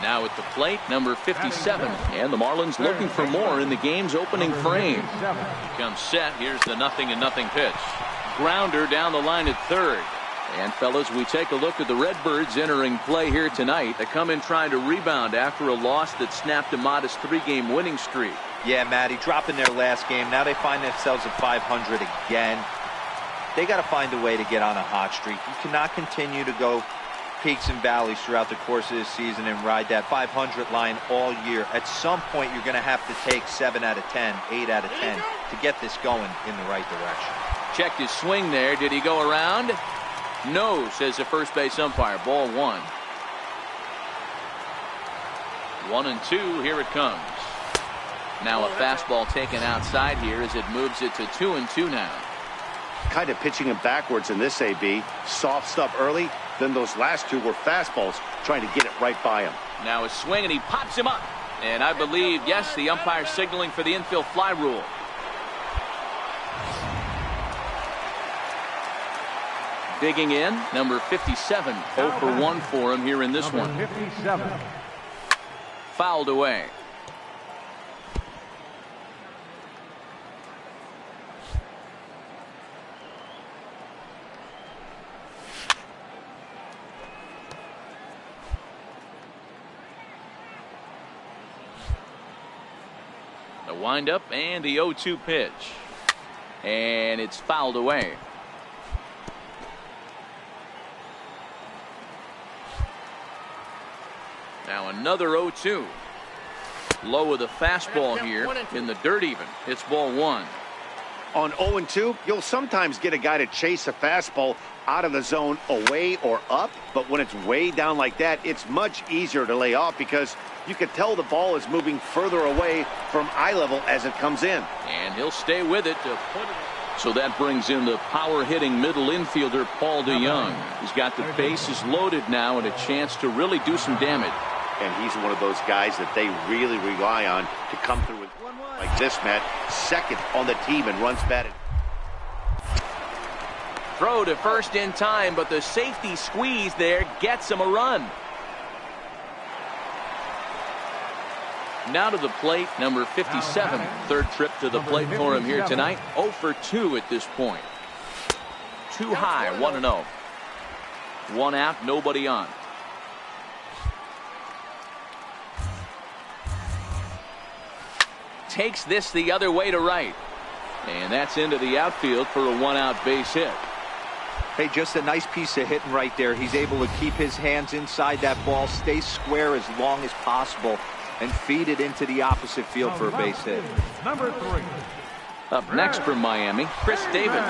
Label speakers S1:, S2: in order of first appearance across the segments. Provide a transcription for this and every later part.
S1: Now at the plate, number 57. And the Marlins looking for more in the game's opening frame. He comes set. Here's the 0-0 pitch. Grounder down the line at third. And fellas, we take a look at the Redbirds entering play here tonight. They come in trying to rebound after a loss that snapped a modest 3-game winning streak.
S2: Yeah, Matty, dropping their last game. Now they find themselves at 500 again. They got to find a way to get on a hot streak. You cannot continue to go peaks and valleys throughout the course of this season and ride that 500 line all year. At some point, you're going to have to take 7 out of 10, 8 out of 10 to get this going in the right direction.
S1: Checked his swing there. Did he go around? No, says the first base umpire. Ball 1. 1-2. Here it comes. Now a fastball taken outside here as it moves it to 2-2 now.
S3: Kind of pitching him backwards in this AB. Soft stuff early. Then those last two were fastballs trying to get it right by him.
S1: Now a swing and he pops him up. And I believe, yes, the umpire signaling for the infield fly rule. Digging in, number 57. 0 for 1 for him here in this one.
S4: 57.
S1: Fouled away. The windup and the 0-2 pitch. And it's fouled away. Now another 0-2. Low of the fastball here in the dirt even. It's ball 1.
S3: On 0-2, you'll sometimes get a guy to chase a fastball out of the zone away or up. But when it's way down like that, it's much easier to lay off because you can tell the ball is moving further away from eye level as it comes in.
S1: And he'll stay with it to put it. So that brings in the power-hitting middle infielder, Paul DeJong. He's got the bases loaded now and a chance to really do some damage.
S3: And he's one of those guys that they really rely on to come through with like this, Matt. Second on the team and runs batted.
S1: Throw to first in time, but the safety squeeze there gets him a run. Now to the plate, number 57. Third trip to the plate for him here tonight. 0 for 2 at this point. Too high, 1-0. 1 out, nobody on. Takes this the other way to right. And that's into the outfield for a 1-out base hit.
S2: Hey, just a nice piece of hitting right there. He's able to keep his hands inside that ball, stay square as long as possible, and feed it into the opposite field for a base hit.
S4: Number 3.
S1: Up next from Miami, Chris Davis.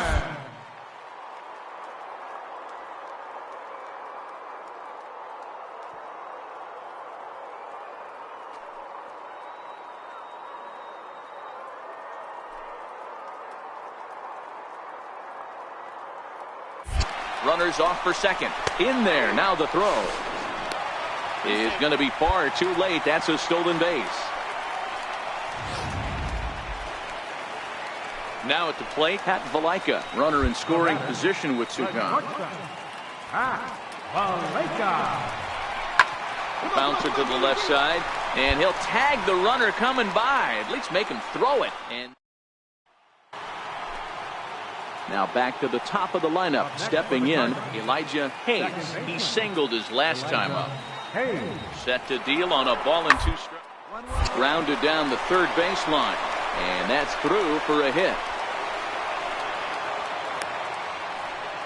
S1: Runners off for second. In there. Now the throw is going to be far too late. That's a stolen base. Now at the plate, Pat Valaika. Runner in scoring position with two gone. Bouncer to the left side. And he'll tag the runner coming by. At least make him throw it. And now back to the top of the lineup. Stepping in, Elijah Hayes. He singled his last time up. Set to deal on a ball and 2 strikes. Grounded down the third baseline. And that's through for a hit.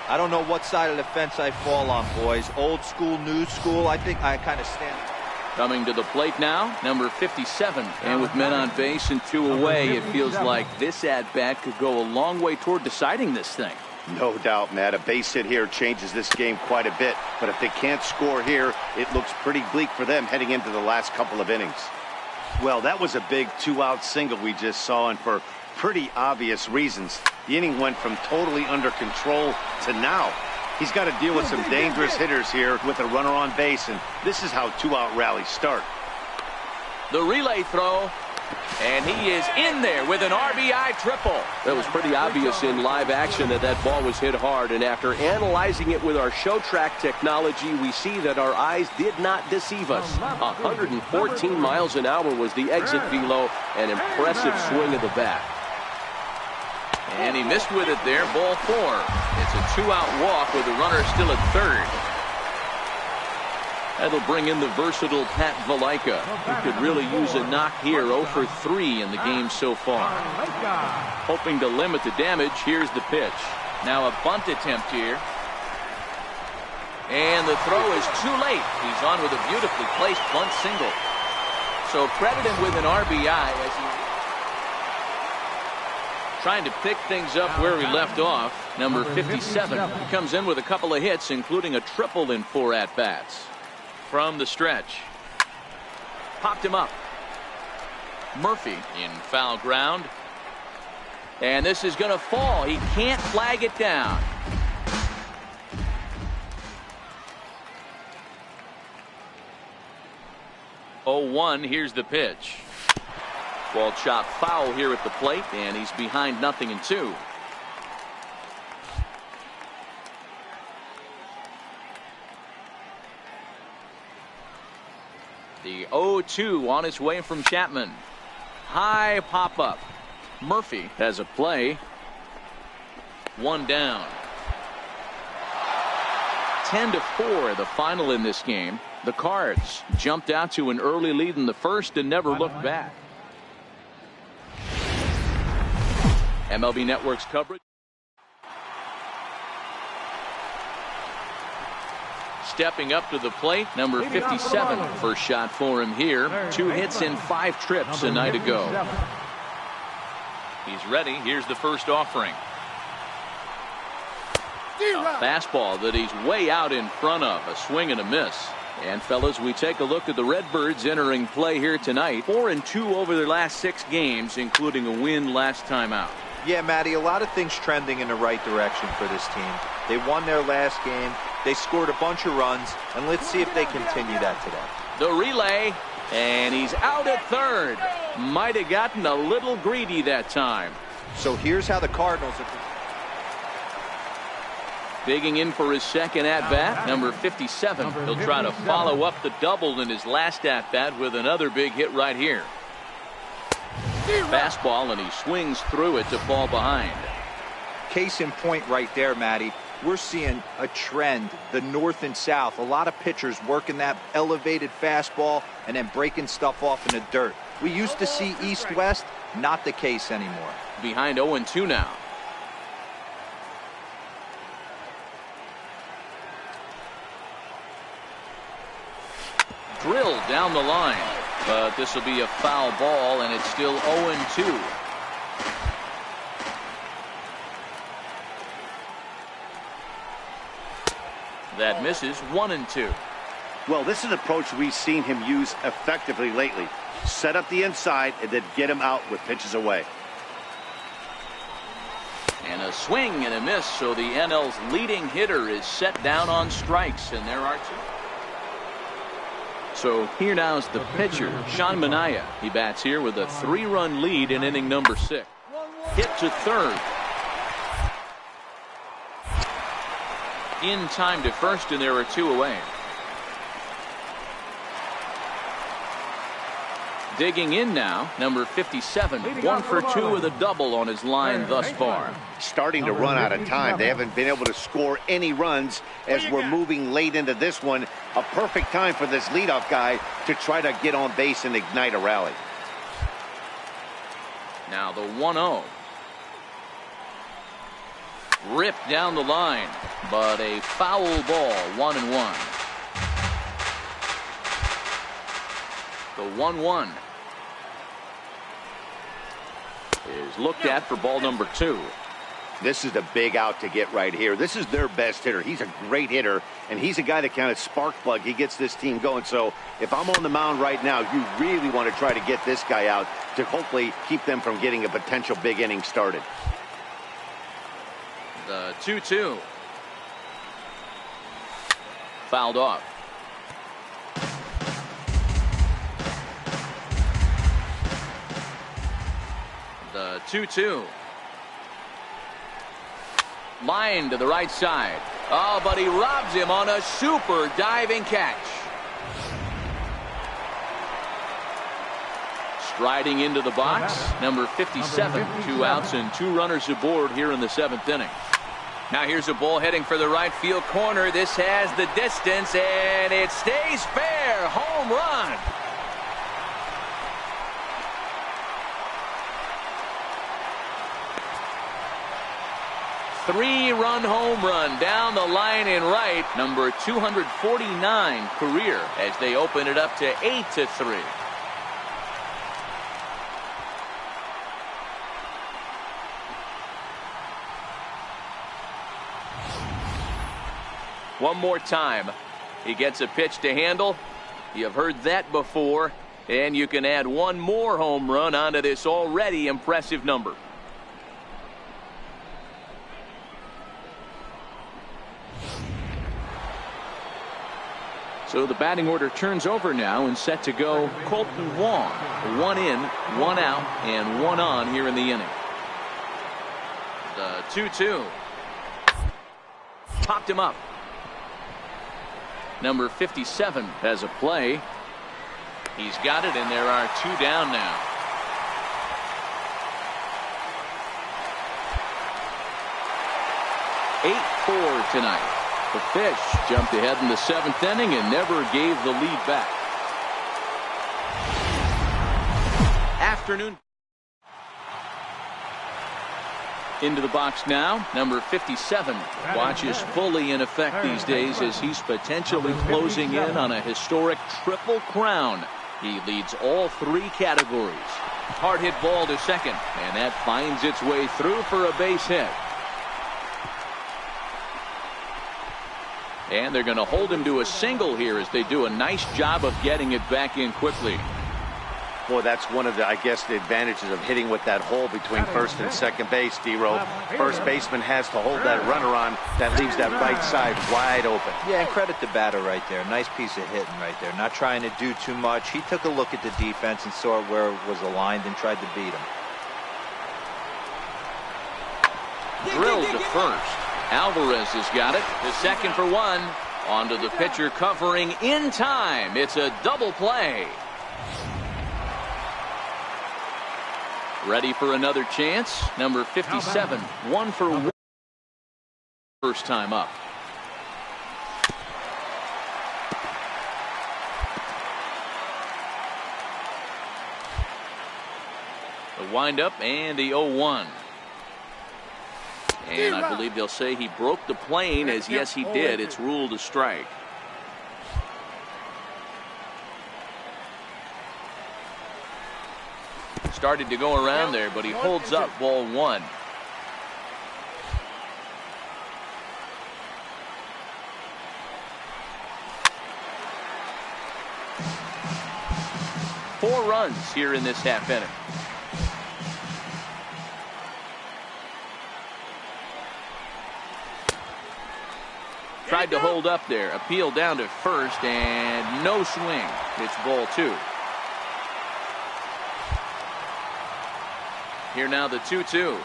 S2: I don't know what side of the fence I fall on, boys. Old school, new school. I think I kind of stand.
S1: Coming to the plate now, number 57. And with men on base and 2 away, it feels like this at-bat could go a long way toward deciding this thing.
S3: No doubt, Matt. A base hit here changes this game quite a bit. But if they can't score here, it looks pretty bleak for them heading into the last couple of innings. Well, that was a big 2-out single we just saw, and for pretty obvious reasons. The inning went from totally under control to now. He's got to deal with some dangerous hitters here with a runner on base, and this is how 2-out rallies start.
S1: The relay throw, And he is in there with an RBI triple.
S4: That was pretty obvious in live action that that ball was hit hard. And after analyzing it with our show track technology, we see that our eyes did not deceive us. 114 miles an hour was the exit velo. An impressive swing of the bat.
S1: And he missed with it there. Ball 4. It's a 2-out walk with the runner still at third. That'll bring in the versatile Pat Valaika, who could really use a knock here. 0 for 3 in the game so far. Hoping to limit the damage, here's the pitch. Now a bunt attempt here. And the throw is too late. He's on with a beautifully placed bunt single. So credit him with an RBI as he trying to pick things up where he left off. Number 57 comes in with a couple of hits, including a triple in 4 at-bats. From the stretch. Popped him up. Murphy in foul ground. And this is going to fall. He can't flag it down. Oh, 1. Here's the pitch. Ball chopped foul here at the plate, and he's behind 0-2. The 0-2 on its way from Chapman. High pop up. Murphy has a play. 1 down. 10-4 the final in this game. The Cards jumped out to an early lead in the first and never looked back. MLB Network's coverage. Stepping up to the plate, number 57. First shot for him here. 2 hits in 5 trips a night ago. He's ready. Here's the first offering. A fastball that he's way out in front of. A swing and a miss. And fellas, we take a look at the Redbirds entering play here tonight. 4-2 over their last 6 games, including a win last time out.
S2: Yeah, Matty, a lot of things trending in the right direction for this team. They won their last game. They scored a bunch of runs, and let's see if they continue that today.
S1: The relay, and he's out at third. Might have gotten a little greedy that time.
S2: So here's how the Cardinals are.
S1: Digging in for his second at-bat, number 57. He'll try to follow up the double in his last at-bat with another big hit right here. Fastball, and he swings through it to fall behind.
S2: Case in point right there, Matty. We're seeing a trend, the north and south. A lot of pitchers working that elevated fastball and then breaking stuff off in the dirt. We used to see east-west, not the case anymore.
S1: Behind 0-2 now. Drilled down the line, but this will be a foul ball, and it's still 0-2. That misses. 1-2.
S3: Well, this is an approach we've seen him use effectively lately. Set up the inside and then get him out with pitches away.
S1: And a swing and a miss, so the NL's leading hitter is set down on strikes, and there are 2. So here now is the pitcher, Sean Manaea. He bats here with a 3-run lead in inning number 6. Hit to third. In time to first, and there are 2 away. Digging in now, number 57. 1 for 2 with a double on his line thus far.
S3: Starting to run out of time. They haven't been able to score any runs as we're moving late into this one. A perfect time for this leadoff guy to try to get on base and ignite a rally.
S1: Now the 1-0. Ripped down the line, but a foul ball. 1-1. The 1-1 is looked at for ball number 2.
S3: This is the big out to get right here. This is their best hitter. He's a great hitter, and he's a guy that kind of spark plug. He gets this team going. So if I'm on the mound right now, you really want to try to get this guy out to hopefully keep them from getting a potential big inning started.
S1: The 2-2. Fouled off. The 2-2. Line to the right side. Oh, but he robs him on a super diving catch. Striding into the box, number 57. 2 outs and 2 runners aboard here in the 7th inning. Now here's a ball heading for the right field corner. This has the distance, and it stays fair. Home run. Three-run home run down the line in right, number 249 career, as they open it up to 8-3. One more time. He gets a pitch to handle. You've heard that before, and you can add one more home run onto this already impressive number. So the batting order turns over now and set to go Kolten Wong. 1 in, 1 out, and 1 on here in the inning. The 2-2. Popped him up. Number 57 has a play. He's got it, and there are 2 down now. (8-4) tonight. The Fish jumped ahead in the 7th inning and never gave the lead back. Afternoon. Into the box now, number 57 watches fully in effect these days as he's potentially closing in on a historic triple crown. He leads all 3 categories. Hard hit ball to second, and that finds its way through for a base hit. And they're going to hold him to a single here as they do a nice job of getting it back in quickly.
S3: Boy, that's one of the, I guess, the advantages of hitting with that hole between first and second base, D-Row. First baseman has to hold that runner on. That leaves that right side wide open.
S2: Yeah, and credit the batter right there. Nice piece of hitting right there. Not trying to do too much. He took a look at the defense and saw where it was aligned and tried to beat him.
S1: Drilled to first. Alvarez has got it. The second for 1. Onto the pitcher covering in time. It's a double play. Ready for another chance. Number 57. 1 for 1. First time up. The windup and the 0-1. And I believe they'll say he broke the plane, as yes he did. It's ruled a strike. Started to go around there, but he holds up ball 1. Four runs here in this half inning. Tried to hold up there. Appeal down to first, and no swing. It's ball 2. Here now the 2-2.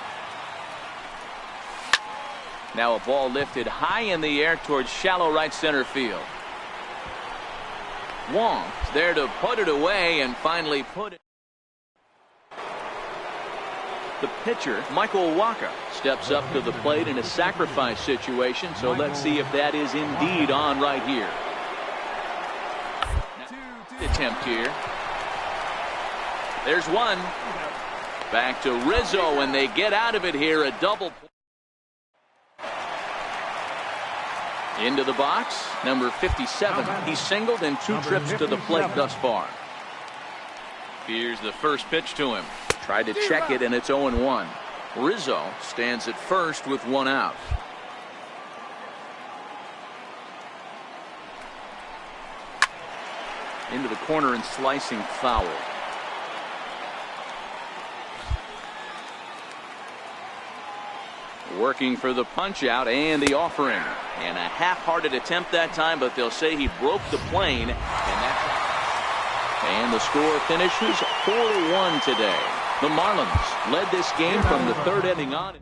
S1: Now a ball lifted high in the air towards shallow right center field. Wong there to put it away and finally put it. The pitcher, Michael Wacha, steps up to the plate in a sacrifice situation, so let's see if that is indeed on right here. Attempt here. There's one. Back to Rizzo, and they get out of it here. A double play. Into the box, number 57. He's singled in 2 trips to the plate thus far. Here's the first pitch to him. Tried to check it, and it's 0-1. Rizzo stands at first with 1 out. Into the corner and slicing foul. Working for the punch out and the offering. And a half-hearted attempt that time, but they'll say he broke the plane. And the score finishes 4-1 today. The Marlins led this game from the third inning on.